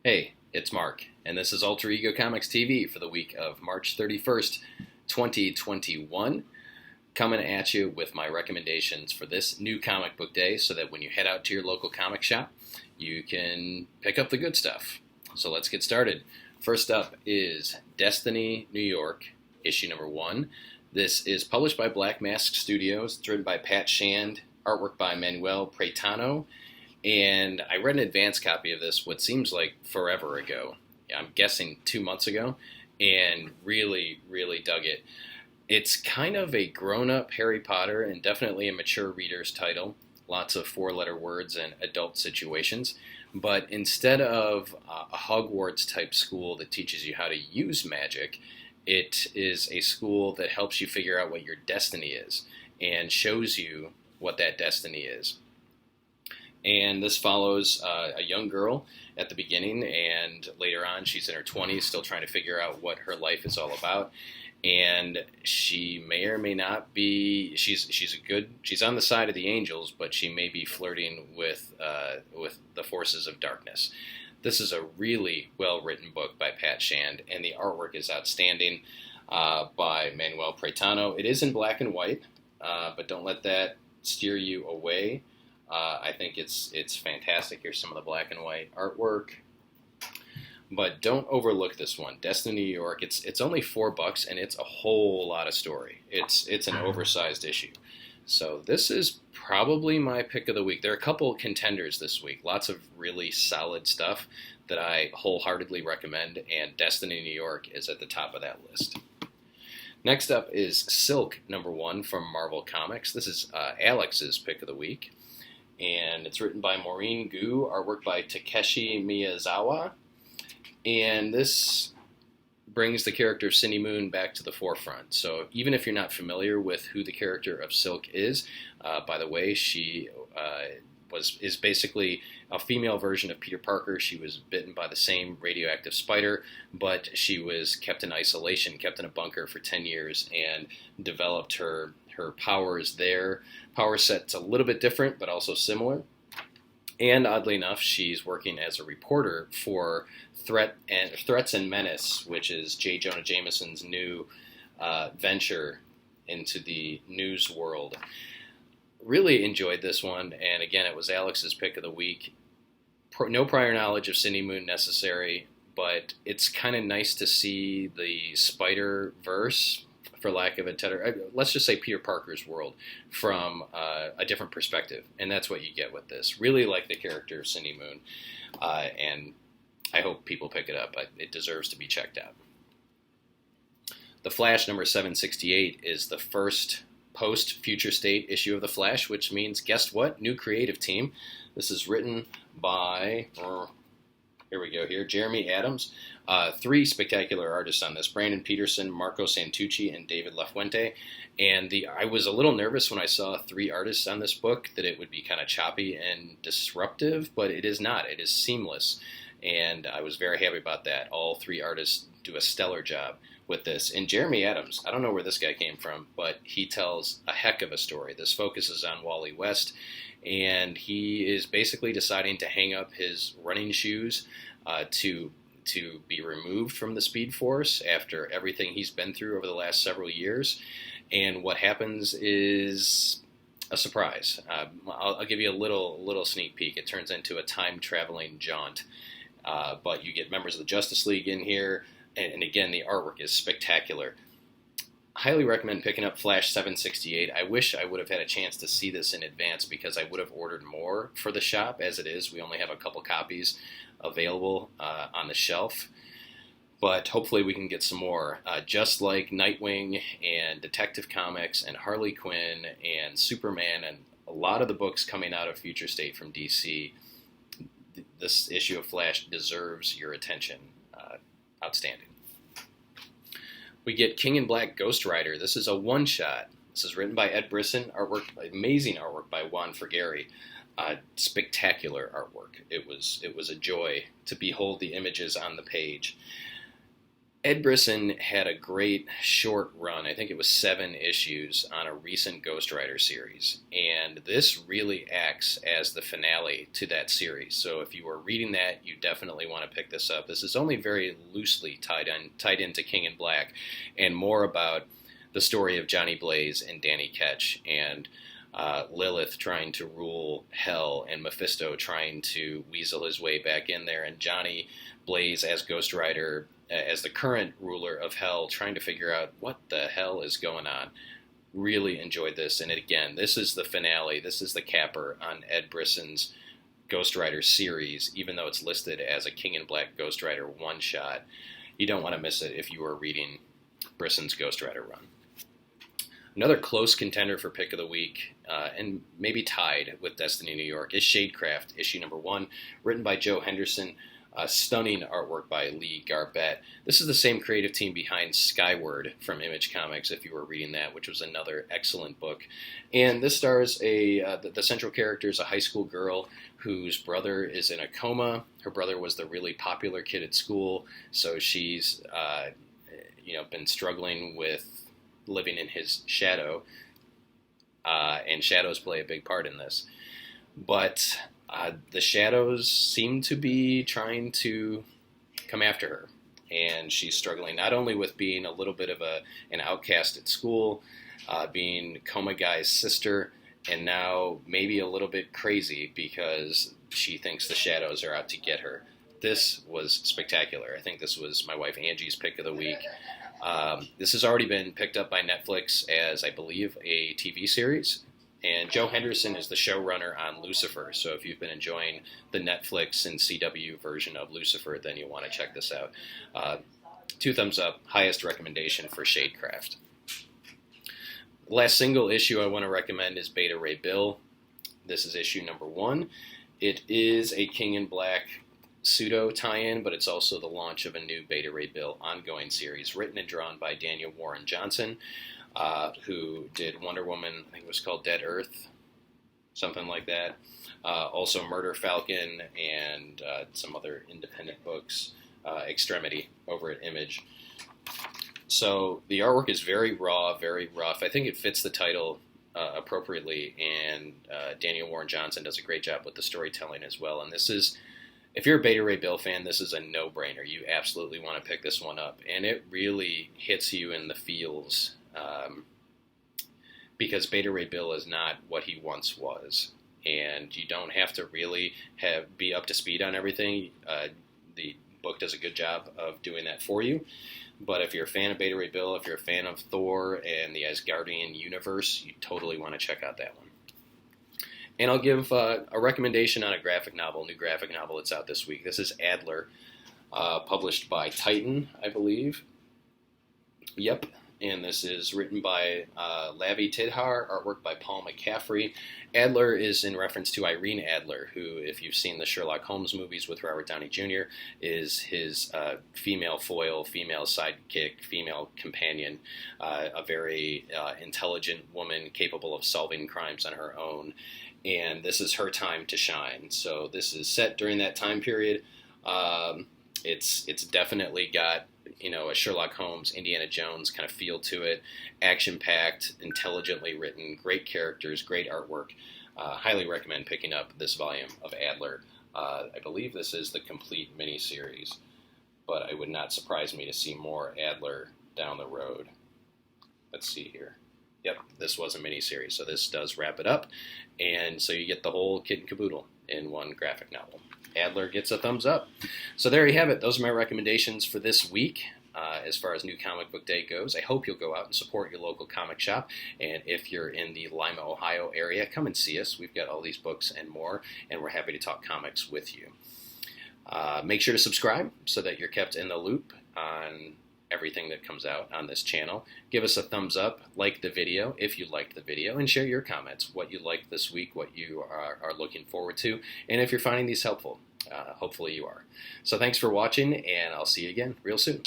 Hey, it's Marc, and this is Alter Ego Comics TV for the week of March 31st, 2021. Coming at you with my recommendations for this new comic book day so that when you head out to your local comic shop, you can pick up the good stuff. So let's get started. First up is Destiny, New York, issue number 1. This is published by Black Mask Studios. It's written by Pat Shand, artwork by Manuel Pretano, and I read an advance copy of this what seems like forever ago. I'm guessing 2 months ago, and really, really dug it. It's kind of a grown-up Harry Potter and definitely a mature reader's title. Lots of four-letter words and adult situations. But instead of a Hogwarts type school that teaches you how to use magic, it is a school that helps you figure out what your destiny is and shows you what that destiny is. And this follows a young girl at the beginning, and later on she's in her 20s still trying to figure out what her life is all about. And she may or may not be, she's on the side of the angels, but she may be flirting with the forces of darkness. This is a really well written book by Pat Shand, and the artwork is outstanding by Manuel Pretano. It is in black and white, but don't let that steer you away. I think it's fantastic. Here's some of the black and white artwork. But don't overlook this one, Destiny, New York. It's only $4, and it's a whole lot of story. It's an oversized issue. So this is probably my pick of the week. There are a couple contenders this week. Lots of really solid stuff that I wholeheartedly recommend, and Destiny, New York is at the top of that list. Next up is Silk, number 1 from Marvel Comics. This is Alex's pick of the week, and it's written by Maureen Gu, artwork by Takeshi Miyazawa. And this brings the character of Cindy Moon back to the forefront. So even if you're not familiar with who the character of Silk is, by the way, she is basically a female version of Peter Parker. She was bitten by the same radioactive spider, but she was kept in isolation, kept in a bunker for 10 years, and developed her powers there. Power set's a little bit different, but also similar. And oddly enough, she's working as a reporter for Threats and Menace, which is J. Jonah Jameson's new venture into the news world. Really enjoyed this one, and again, it was Alex's pick of the week. No prior knowledge of Cindy Moon necessary, but it's kind of nice to see the Spider-Verse, for lack of a better, let's just say Peter Parker's world, from a different perspective, and that's what you get with this. Really like the character of Cindy Moon, and I hope people pick it up. It deserves to be checked out. The Flash number 768 is the first post-Future State issue of The Flash, which means, guess what? New creative team. This is written by, here we go here, Jeremy Adams. 3 spectacular artists on this, Brandon Peterson, Marco Santucci, and David LaFuente. And I was a little nervous when I saw 3 artists on this book that it would be kind of choppy and disruptive, but it is not. It is seamless, and I was very happy about that. All 3 artists do a stellar job with this. And Jeremy Adams, I don't know where this guy came from, but he tells a heck of a story. This focuses on Wally West, and he is basically deciding to hang up his running shoes to be removed from the Speed Force after everything he's been through over the last several years. And what happens is a surprise. I'll give you a little sneak peek. It turns into a time-traveling jaunt. But you get members of the Justice League in here, and again, the artwork is spectacular. Highly recommend picking up Flash 768. I wish I would have had a chance to see this in advance because I would have ordered more for the shop. As it is, we only have a couple copies available on the shelf. But hopefully we can get some more. Just like Nightwing and Detective Comics and Harley Quinn and Superman and a lot of the books coming out of Future State from DC, this issue of Flash deserves your attention. Outstanding. We get King in Black Ghost Rider. This is a one-shot. This is written by Ed Brisson, amazing artwork by Juan Frigeri. Spectacular artwork. It was a joy to behold the images on the page. Ed Brisson had a great short run. I think it was 7 issues on a recent Ghost Rider series. And this really acts as the finale to that series. So if you were reading that, you definitely want to pick this up. This is only very loosely tied into King in Black, and more about the story of Johnny Blaze and Danny Ketch, and Lilith trying to rule hell, and Mephisto trying to weasel his way back in there, and Johnny Blaze as Ghost Rider, as the current ruler of hell, trying to figure out what the hell is going on. Really enjoyed this, and again, this is the finale. This is the capper on Ed Brisson's Ghost Rider series, even though it's listed as a King in Black Ghost Rider one-shot. You don't want to miss it if you are reading Brisson's Ghost Rider run. Another close contender for pick of the week, and maybe tied with Destiny New York, is Shadecraft, issue number 1, written by Joe Henderson. Stunning artwork by Lee Garbett. This is the same creative team behind Skyward from Image Comics, if you were reading that, which was another excellent book. And this stars the central character is a high school girl whose brother is in a coma. Her brother was the really popular kid at school, so she's been struggling with living in his shadow, and shadows play a big part in this. But the shadows seem to be trying to come after her, and she's struggling not only with being a little bit of an outcast at school, being Coma Guy's sister, and now maybe a little bit crazy because she thinks the shadows are out to get her. This was spectacular. I think this was my wife Angie's pick of the week. This has already been picked up by Netflix as, I believe, a TV series. And Joe Henderson is the showrunner on Lucifer, so if you've been enjoying the Netflix and CW version of Lucifer, then you'll want to check this out. 2 thumbs up, highest recommendation for Shadecraft. The last single issue I want to recommend is Beta Ray Bill. This is issue number 1. It is a King in Black pseudo tie-in, but it's also the launch of a new Beta Ray Bill ongoing series, written and drawn by Daniel Warren Johnson, who did Wonder Woman, I think it was called Dead Earth, something like that. Also Murder Falcon and some other independent books, Extremity over at Image. So the artwork is very raw, very rough. I think it fits the title appropriately, and Daniel Warren Johnson does a great job with the storytelling as well. And this is, if you're a Beta Ray Bill fan, this is a no-brainer. You absolutely want to pick this one up, and it really hits you in the feels, because Beta Ray Bill is not what he once was, and you don't have to really be up to speed on everything. The book does a good job of doing that for you. But if you're a fan of Beta Ray Bill, if you're a fan of Thor and the Asgardian universe, you totally want to check out that one. And I'll give a recommendation on a graphic novel, new graphic novel that's out this week. This is Adler, published by Titan, I believe. Yep. And this is written by Lavi Tidhar, artwork by Paul McCaffrey. Adler is in reference to Irene Adler, who, if you've seen the Sherlock Holmes movies with Robert Downey Jr., is his female foil, female sidekick, female companion, a very intelligent woman capable of solving crimes on her own. And this is her time to shine. So this is set during that time period. It's definitely got, a Sherlock Holmes, Indiana Jones kind of feel to it. Action-packed, intelligently written, great characters, great artwork. Highly recommend picking up this volume of Adler. I believe this is the complete miniseries, but it would not surprise me to see more Adler down the road. Let's see here. Yep, this was a miniseries, so this does wrap it up. And so you get the whole kit and caboodle in one graphic novel. Adler gets a thumbs up. So there you have it. Those are my recommendations for this week as far as New Comic Book Day goes. I hope you'll go out and support your local comic shop. And if you're in the Lima, Ohio area, come and see us. We've got all these books and more, and we're happy to talk comics with you. Make sure to subscribe so that you're kept in the loop on everything that comes out on this channel. Give us a thumbs up, like the video if you liked the video, and share your comments, what you liked this week, what you are looking forward to, and if you're finding these helpful. Hopefully you are. So thanks for watching, and I'll see you again real soon.